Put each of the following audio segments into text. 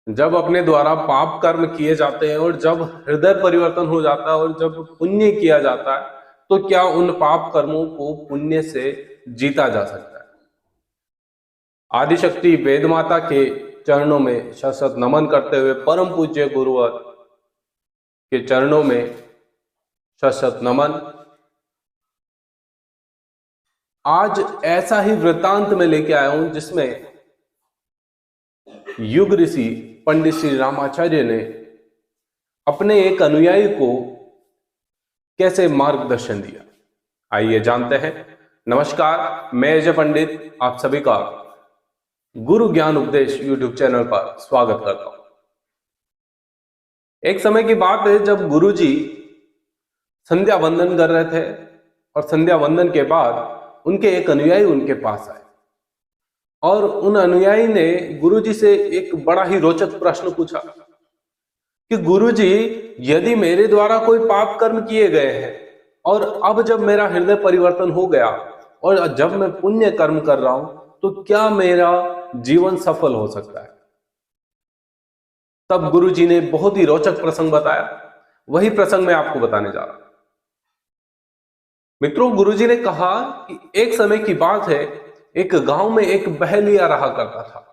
जब अपने द्वारा पाप कर्म किए जाते हैं और जब हृदय परिवर्तन हो जाता है और जब पुण्य किया जाता है, तो क्या उन पाप कर्मों को पुण्य से जीता जा सकता है? आदिशक्ति वेद माता के चरणों में शत नमन करते हुए परम पूज्य गुरुवर के चरणों में शत नमन। आज ऐसा ही वृत्तांत में लेके आया हूं जिसमें युग ऋषि पंडित श्री रामाचार्य ने अपने एक अनुयायी को कैसे मार्गदर्शन दिया, आइए जानते हैं। नमस्कार, मैं अजय पंडित आप सभी का गुरु ज्ञान उपदेश यूट्यूब चैनल पर स्वागत करता हूं। एक समय की बात है जब गुरुजी संध्या वंदन कर रहे थे और संध्या वंदन के बाद उनके एक अनुयायी उनके पास आए और उन अनुयायी ने गुरुजी से एक बड़ा ही रोचक प्रश्न पूछा कि गुरुजी, यदि मेरे द्वारा कोई पाप कर्म किए गए हैं और अब जब मेरा हृदय परिवर्तन हो गया और जब मैं पुण्य कर्म कर रहा हूं, तो क्या मेरा जीवन सफल हो सकता है? तब गुरुजी ने बहुत ही रोचक प्रसंग बताया। वही प्रसंग मैं आपको बताने जा रहा हूं। मित्रों, गुरुजी ने कहा कि एक समय की बात है, एक गांव में एक बहलिया रहा करता था।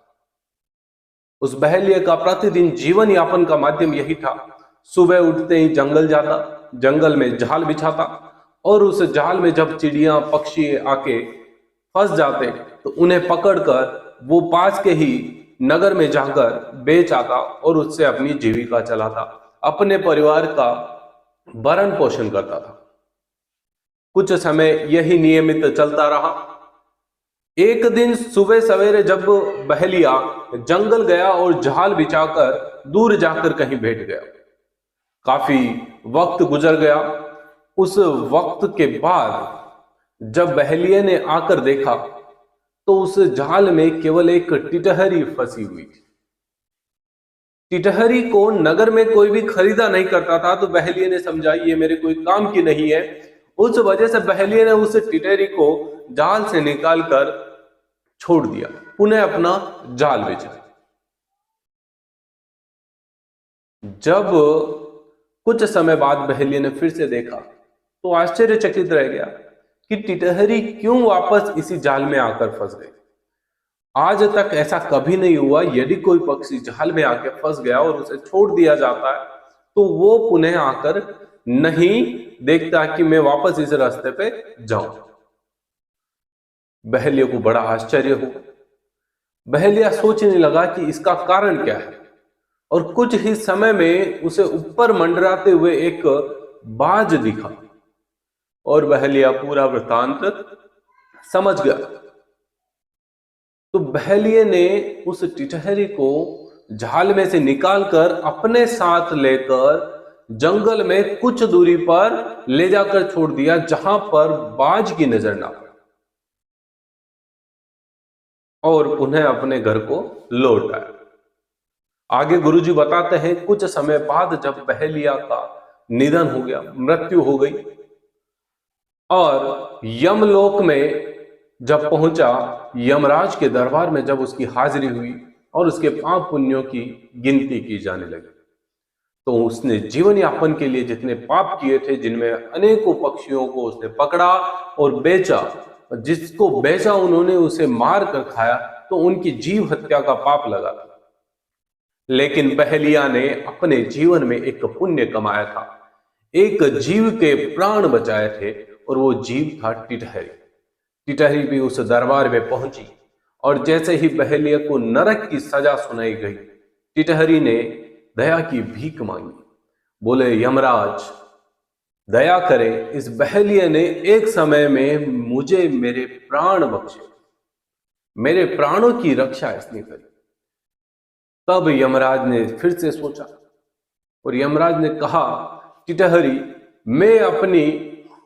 उस बहलिया का प्रतिदिन जीवन यापन का माध्यम यही था, सुबह उठते ही जंगल जाता, जंगल में जाल बिछाता और उस जाल में जब चिड़िया पक्षी आके फंस जाते तो उन्हें पकड़कर वो पास के ही नगर में जाकर बेच आता और उससे अपनी जीविका चलाता, अपने परिवार का भरण पोषण करता था। कुछ समय यही नियमित चलता रहा। एक दिन सुबह सवेरे जब बहलिया जंगल गया और जाल बिछाकर दूर जाकर कहीं बैठ गया, काफी वक्त गुजर गया। उस वक्त के बाद जब बहलिया ने आकर देखा तो उस जाल में केवल एक टिटहरी फंसी हुई थी। टिटहरी को नगर में कोई भी खरीदा नहीं करता था, तो बहलिया ने समझा ये मेरे कोई काम की नहीं है। उस वजह से बहलिया ने उस टिटहरी को जाल से निकालकर छोड़ दिया, पुनः अपना जाल बिछाया। जब कुछ समय बाद बहलिया ने फिर से देखा तो आश्चर्यचकित रह गया कि टिटहरी क्यों वापस इसी जाल में आकर फंस गई। आज तक ऐसा कभी नहीं हुआ, यदि कोई पक्षी जाल में आकर फंस गया और उसे छोड़ दिया जाता है तो वो पुनः आकर नहीं देखता कि मैं वापस इस रास्ते पे जाऊं। बहलिया को बड़ा आश्चर्य हुआ। बहलिया सोचने लगा कि इसका कारण क्या है, और कुछ ही समय में उसे ऊपर मंडराते हुए एक बाज दिखा और बहलिया पूरा वृतांत समझ गया। तो बहलिया ने उस टिटहरी को जाल में से निकालकर अपने साथ लेकर जंगल में कुछ दूरी पर ले जाकर छोड़ दिया, जहां पर बाज की नजर ना पड़े, और पुनः अपने घर को लौट आया। आगे गुरुजी बताते हैं, कुछ समय बाद जब बहलिया का निधन हो गया, मृत्यु हो गई, और यमलोक में जब पहुंचा, यमराज के दरबार में जब उसकी हाजिरी हुई और उसके पाप पुण्यों की गिनती की जाने लगी, तो उसने जीवन यापन के लिए जितने पाप किए थे, जिनमें अनेकों पक्षियों को उसने पकड़ा और बेचा, जिसको बेचा उन्होंने उसे मार कर खाया, तो उनकी जीव हत्या का पाप लगा था। लेकिन बहलिया ने अपने जीवन में एक पुण्य कमाया था, एक जीव के प्राण बचाए थे, और वो जीव था टिटहरी। टिटहरी भी उस दरबार में पहुंची और जैसे ही बहलिया को नरक की सजा सुनाई गई, टिटहरी ने दया की भीख मांगी। बोले, यमराज दया करें, इस बहलिया ने एक समय में मुझे मेरे प्राण बख्शे, मेरे प्राणों की रक्षा इसने करी। तब यमराज ने फिर से सोचा और यमराज ने कहा, टिटहरी, मैं अपनी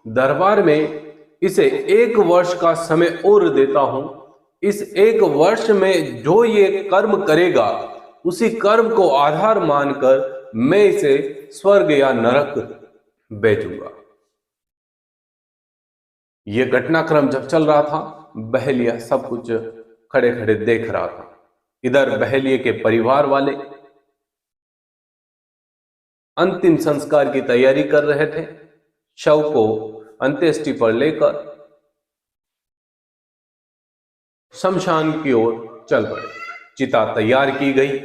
दरबार में इसे 1 वर्ष का समय और देता हूं। इस 1 वर्ष में जो ये कर्म करेगा, उसी कर्म को आधार मानकर मैं इसे स्वर्ग या नरक भेजूंगा। यह घटनाक्रम जब चल रहा था, बहलिया सब कुछ खड़े खड़े देख रहा था। इधर बहलिया के परिवार वाले अंतिम संस्कार की तैयारी कर रहे थे। शव को अंत्येष्टि पर लेकर शमशान की ओर चल पड़े। चिता तैयार की गई।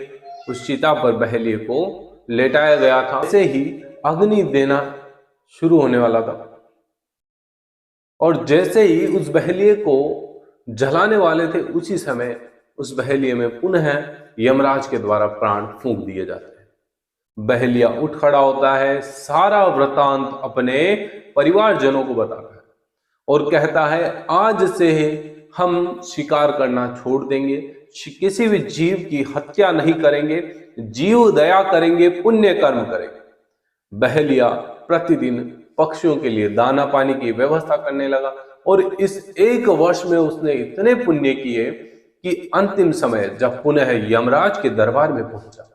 उस चिता पर बहेलिए को लेटाया गया था। ऐसे ही अग्नि देना शुरू होने वाला था और जैसे ही उस बहेलिए को जलाने वाले थे, उसी समय उस बहेलिए में पुनः यमराज के द्वारा प्राण फूंक दिए जाते हैं। बहेलिया उठ खड़ा होता है, सारा वृतांत अपने परिवारजनों को बताता है और कहता है, आज से हम शिकार करना छोड़ देंगे, किसी भी जीव की हत्या नहीं करेंगे, जीव दया करेंगे, पुण्य कर्म करेंगे। बहेलिया प्रतिदिन पक्षियों के लिए दाना पानी की व्यवस्था करने लगा और इस 1 वर्ष में उसने इतने पुण्य किए कि अंतिम समय जब पुनः यमराज के दरबार में पहुंचा,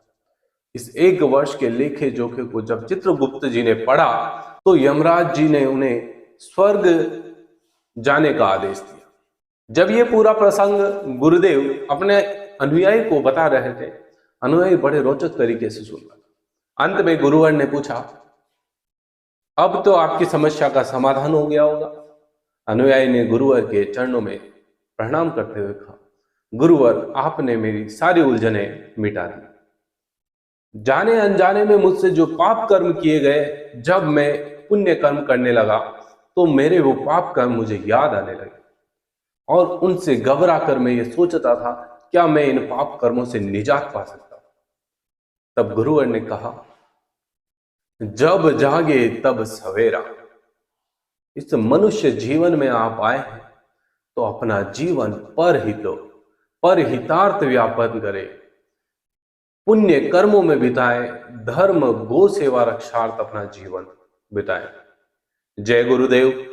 इस 1 वर्ष के लेखे जोखे को जब चित्रगुप्त जी ने पढ़ा तो यमराज जी ने उन्हें स्वर्ग जाने का आदेश दिया। जब ये पूरा प्रसंग गुरुदेव अपने अनुयायी को बता रहे थे, अनुयायी बड़े रोचक तरीके से सुन रहा था। अंत में गुरुवर ने पूछा, अब तो आपकी समस्या का समाधान हो गया होगा। अनुयायी ने गुरुवर के चरणों में प्रणाम करते हुए कहा, गुरुवर, आपने मेरी सारी उलझनें मिटा दी। जाने अनजाने में मुझसे जो पाप कर्म किए गए, जब मैं पुण्य कर्म करने लगा तो मेरे वो पाप कर्म मुझे याद आने लगे और उनसे घबरा कर मैं ये सोचता था, क्या मैं इन पाप कर्मों से निजात पा सकता हूं। तब गुरुवर ने कहा, जब जागे तब सवेरा। इस मनुष्य जीवन में आप आए हैं तो अपना जीवन परहितार्थ व्यापन करें, पुण्य कर्मों में बिताएं, धर्म गो सेवा रक्षार्थ अपना जीवन बिताएं। जय गुरुदेव।